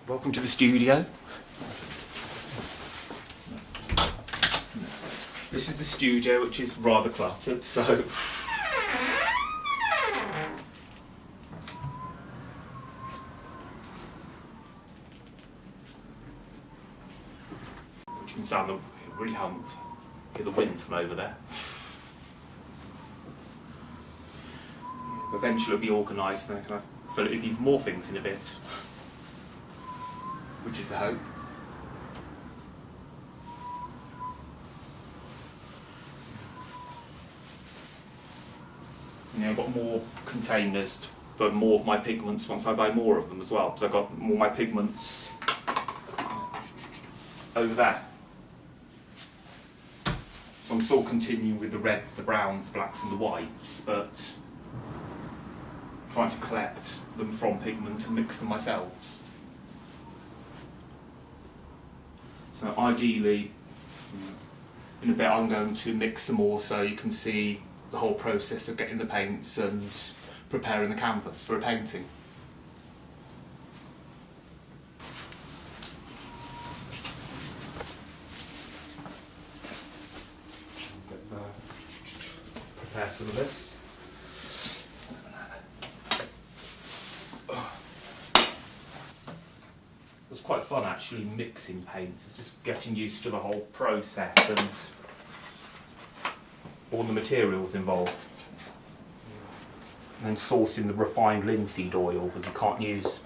Welcome to the studio. This is the studio, which is rather cluttered, so... Which can sound really hums. Hear the wind from over there. Eventually it'll be organised and I can fill it with even more things in a bit. Which is the hope. I've got more containers for more of my pigments once I buy more of them as well, because I've got more of my pigments over there. So I'm still continuing with the reds, the browns, the blacks and the whites, but trying to collect them from pigment and mix them myself. So ideally, in a bit I'm going to mix some more so you can see the whole process of getting the paints and preparing the canvas for a painting. Prepare some of this. It was quite fun actually mixing paints. It's just getting used to the whole process and all the materials involved. And then sourcing the refined linseed oil, because you can't use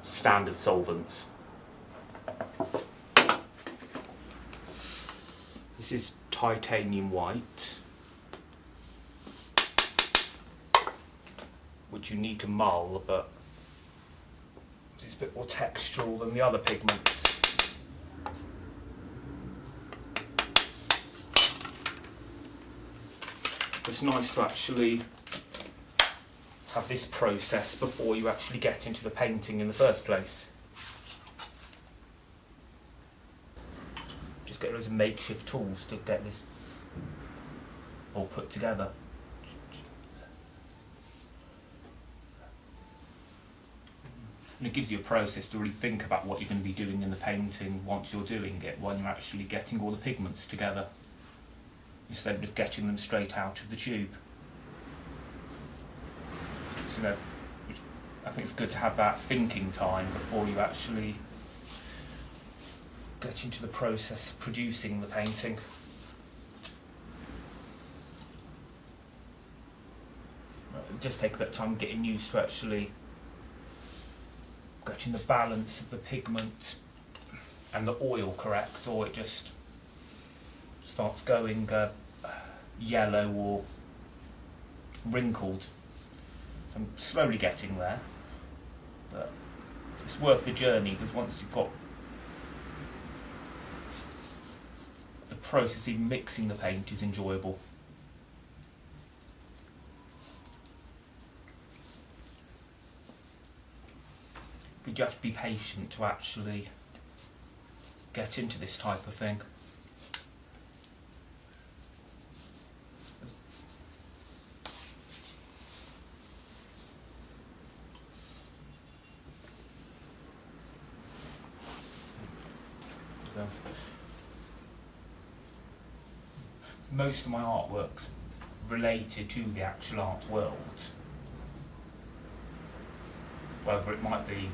standard solvents. This is titanium white, which you need to mull, but it's a bit more textural than the other pigments. It's nice to actually have this process before you actually get into the painting in the first place. Just get loads of makeshift tools to get this all put together. And it gives you a process to really think about what you're going to be doing in the painting once you're doing it, when you're actually getting all the pigments together, instead of just getting them straight out of the tube. So, which I think it's good to have that thinking time before you actually get into the process of producing the painting. It'll just take a bit of time getting used to actually getting the balance of the pigment and the oil correct, or it just starts going yellow or wrinkled. So I'm slowly getting there, but it's worth the journey, because once you've got the process of mixing the paint is enjoyable. But you have to be patient to actually get into this type of thing. So, most of my artwork's related to the actual art world, whether it might be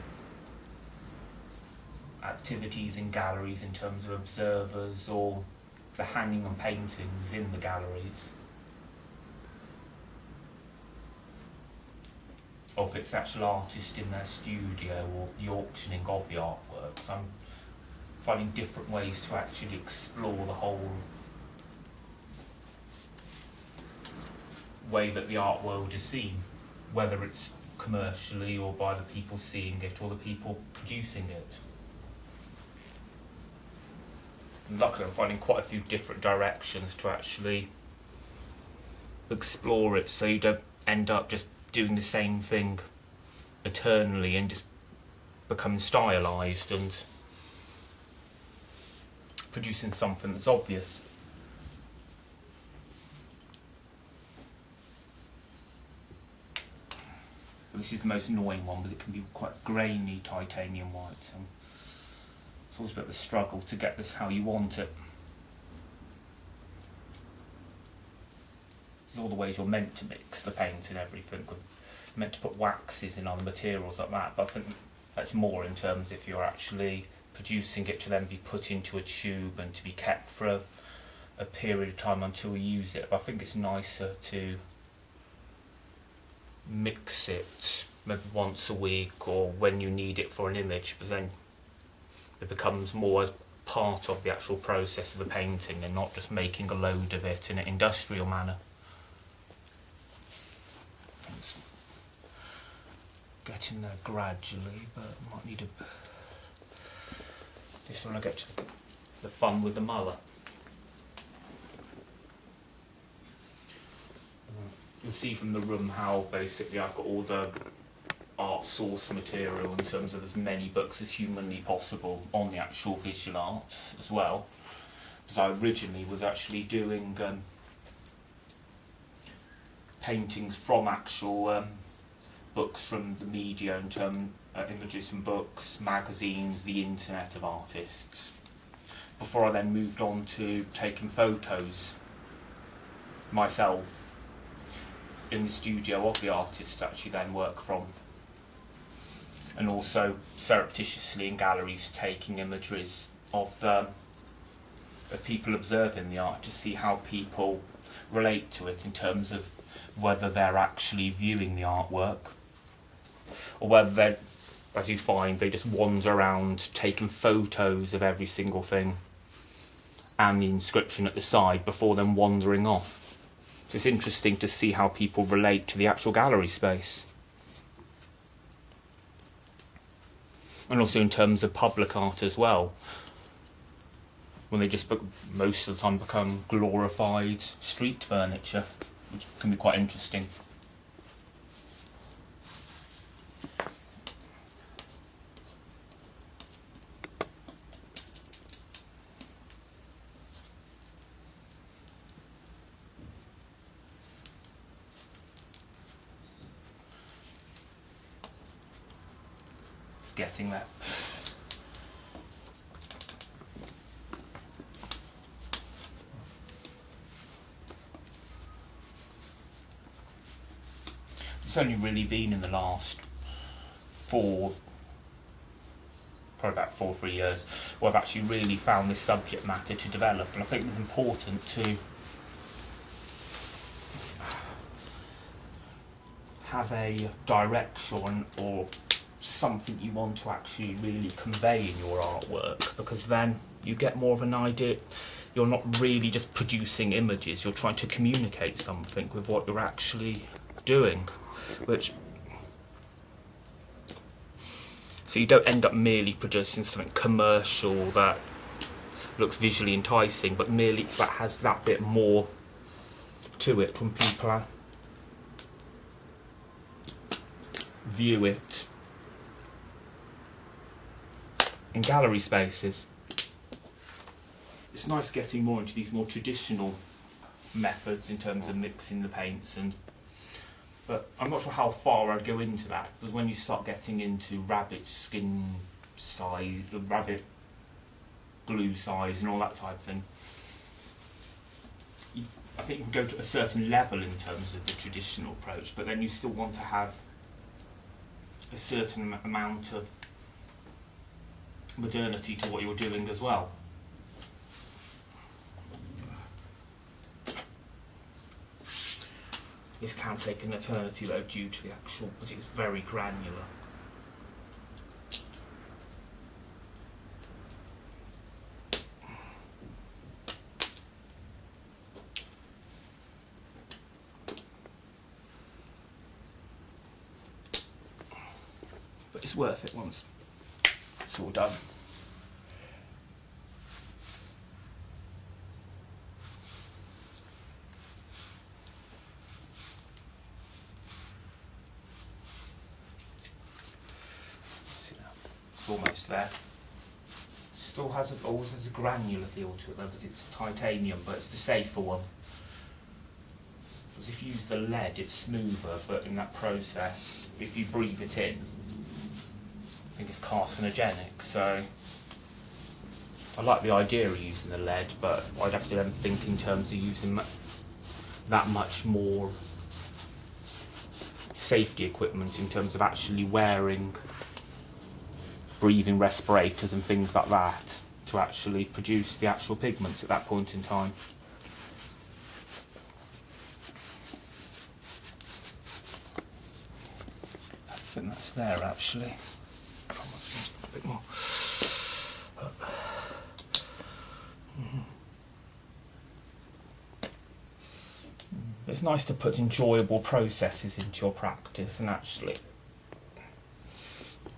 activities in galleries in terms of observers, or the hanging and paintings in the galleries, or if it's the actual artist in their studio, or the auctioning of the artworks. I'm finding different ways to actually explore the whole way that the art world is seen, whether it's commercially or by the people seeing it or the people producing it. And luckily I'm finding quite a few different directions to actually explore it, so you don't end up just doing the same thing eternally and just become stylised and producing something that's obvious. This is the most annoying one because it can be quite grainy titanium white. So it's always a bit of a struggle to get this how you want it. There's all the ways you're meant to mix the paint and everything. You're meant to put waxes in on the materials like that, but I think that's more in terms if you're actually producing it to then be put into a tube and to be kept for a period of time until you use it. But I think it's nicer to mix it maybe once a week or when you need it for an image, because then it becomes more as part of the actual process of the painting and not just making a load of it in an industrial manner. It's getting there gradually, but I might need a... Just when I get to the fun with the muller. You'll see from the room how basically I've got all the art source material in terms of as many books as humanly possible on the actual visual arts as well. Because I originally was actually doing paintings from actual books from the media in terms images from books, magazines, the internet of artists, before I then moved on to taking photos myself in the studio of the artist that actually then work from, and also surreptitiously in galleries taking imageries of people observing the art to see how people relate to it in terms of whether they're actually viewing the artwork or whether they're, as you find, they just wander around taking photos of every single thing and the inscription at the side before then wandering off. So it's interesting to see how people relate to the actual gallery space. And also in terms of public art as well, when they just most of the time become glorified street furniture, which can be quite interesting. Getting there. It's only really been in the last probably about 4 or 3 years, where I've actually really found this subject matter to develop, and I think it's important to have a direction or something you want to actually really convey in your artwork, because then you get more of an idea. You're not really just producing images, you're trying to communicate something with what you're actually doing, so you don't end up merely producing something commercial that looks visually enticing, but merely that has that bit more to it when people view it in gallery spaces. It's nice getting more into these more traditional methods in terms of mixing the paints, but I'm not sure how far I'd go into that, because when you start getting into rabbit skin size, rabbit glue size and all that type of thing, I think you can go to a certain level in terms of the traditional approach, but then you still want to have a certain amount of modernity to what you're doing as well. This can take an eternity though, due to the actual, because it's very granular. But it's worth it once it's all done. It's almost there. Still always has a granular feel to it though, because it's titanium, but it's the safer one. because if you use the lead it's smoother, but in that process, if you breathe it in, I think it's carcinogenic, so I like the idea of using the lead, but I'd have to then think in terms of using that much more safety equipment in terms of actually wearing breathing respirators and things like that to actually produce the actual pigments at that point in time. I think that's there actually. Try myself a bit more. It's nice to put enjoyable processes into your practice and actually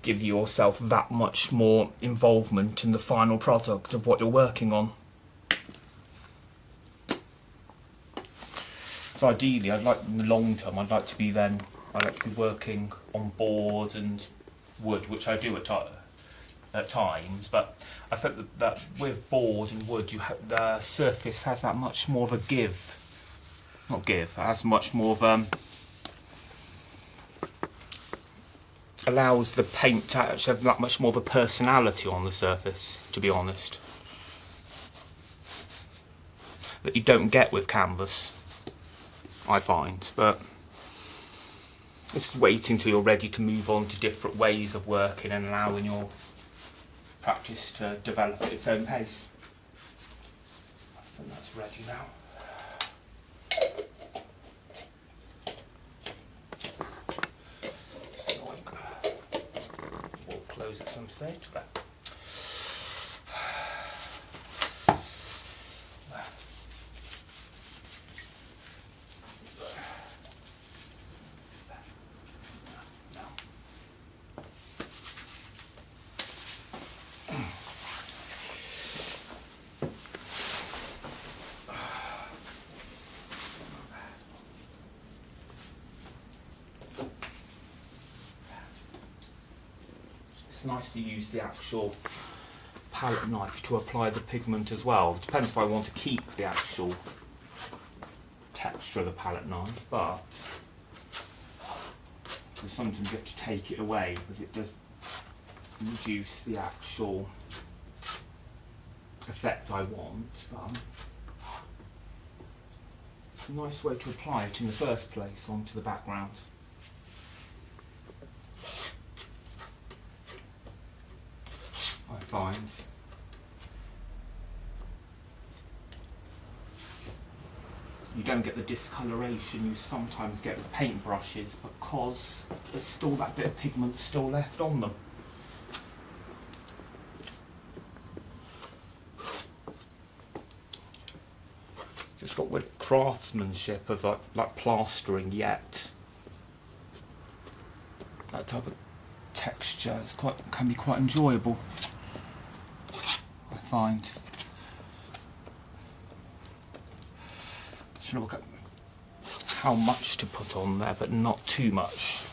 give yourself that much more involvement in the final product of what you're working on. So ideally, I'd like in the long term, I'd like to be working on board and wood, which I do at times, but I think that with board and wood, the surface has that much more of a give. Not give, it has much more of allows the paint to actually have that much more of a personality on the surface, to be honest, that you don't get with canvas, I find. But it's waiting till you're ready to move on to different ways of working and allowing your practice to develop at its own pace. I think that's ready now. At some stage, but it's nice to use the actual palette knife to apply the pigment as well. It depends if I want to keep the actual texture of the palette knife, but sometimes you have to take it away because it does reduce the actual effect I want. But it's a nice way to apply it in the first place onto the background. I find. You don't get the discoloration you sometimes get with paintbrushes because there's still that bit of pigment still left on them. Just got with craftsmanship of like plastering yet. That type of texture can be quite enjoyable, I find. Should look at how much to put on there, but not too much.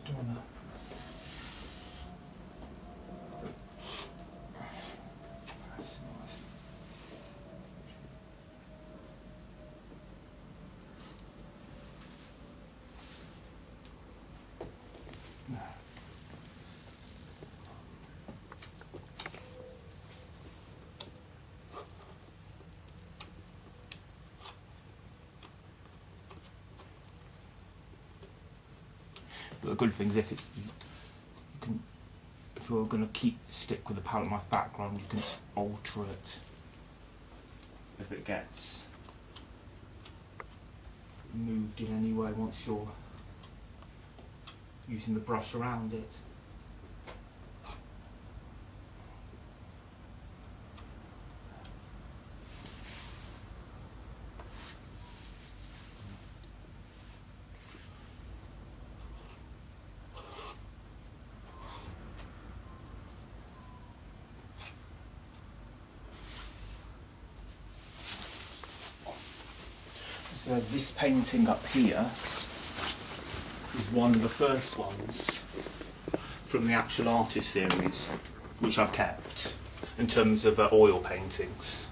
Don't wanna... That's nice. But the good thing is if you're going to stick with the palette knife background, you can alter it if it gets moved in any way once you're using the brush around it. So this painting up here is one of the first ones from the actual artist series, which I've kept in terms of oil paintings.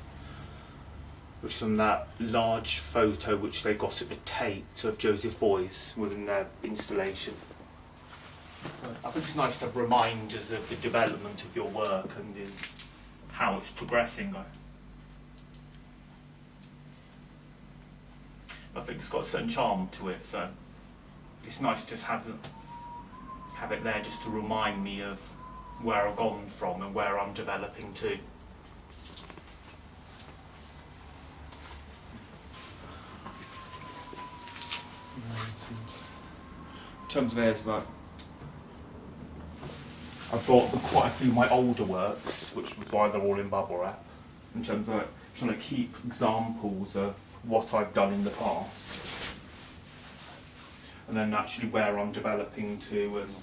which is from that large photo which they got at the Tate of Joseph Beuys within their installation. I think it's nice to have reminders of the development of your work and how it's progressing. I think it's got a certain charm to it, so it's nice to have it there just to remind me of where I've gone from and where I'm developing to. In terms of theirs, like, I've got quite a few of my older works, which is why they're all in bubble wrap, in terms of trying to keep examples of what I've done in the past, and then actually where I'm developing to, and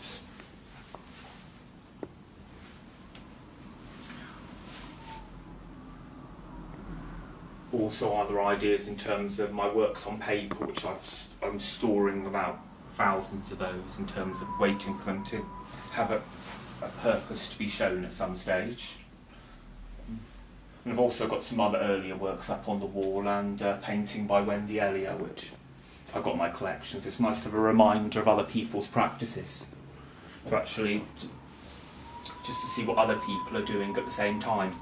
also other ideas in terms of my works on paper, which I'm storing about thousands of those in terms of waiting for them to have a purpose to be shown at some stage. And I've also got some other earlier works up on the wall, and a painting by Wendy Elliott, which I've got in my collection, so it's nice to have a reminder of other people's practices, to actually just to see what other people are doing at the same time.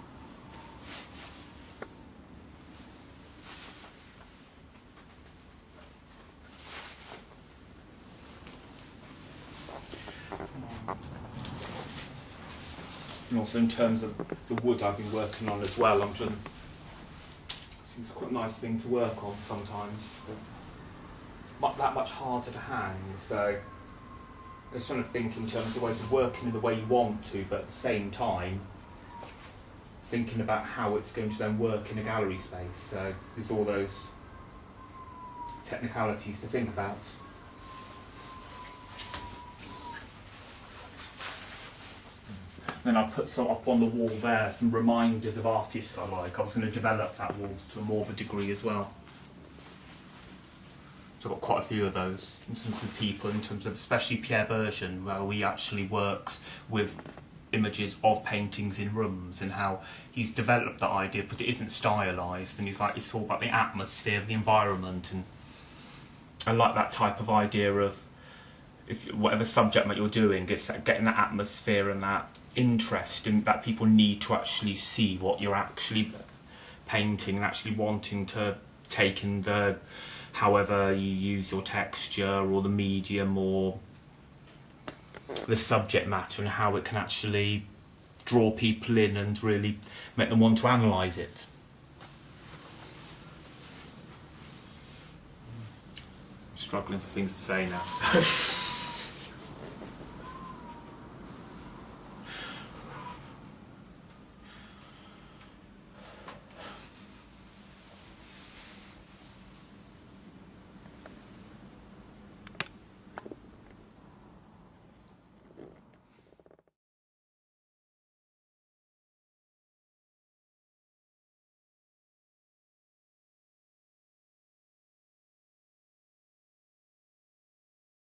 And also in terms of the wood I've been working on as well, it's quite a nice thing to work on sometimes. Not that much harder to hang, so I was trying to think in terms of ways of working in the way you want to, but at the same time thinking about how it's going to then work in a gallery space. So there's all those technicalities to think about. Then I've put some up on the wall there, some reminders of artists I like. I was going to develop that wall to more of a degree as well. So I've got quite a few of those, and some good people in terms of, especially Pierre Bergen, where he actually works with images of paintings in rooms, and how he's developed that idea, but it isn't stylised, and it's all about the atmosphere of the environment, and I like that type of idea of, if whatever subject that you're doing, it's getting that atmosphere and that interest in that people need to actually see what you're actually painting, and actually wanting to take in the, however you use your texture or the medium or the subject matter, and how it can actually draw people in and really make them want to analyse it. I'm struggling for things to say now. So.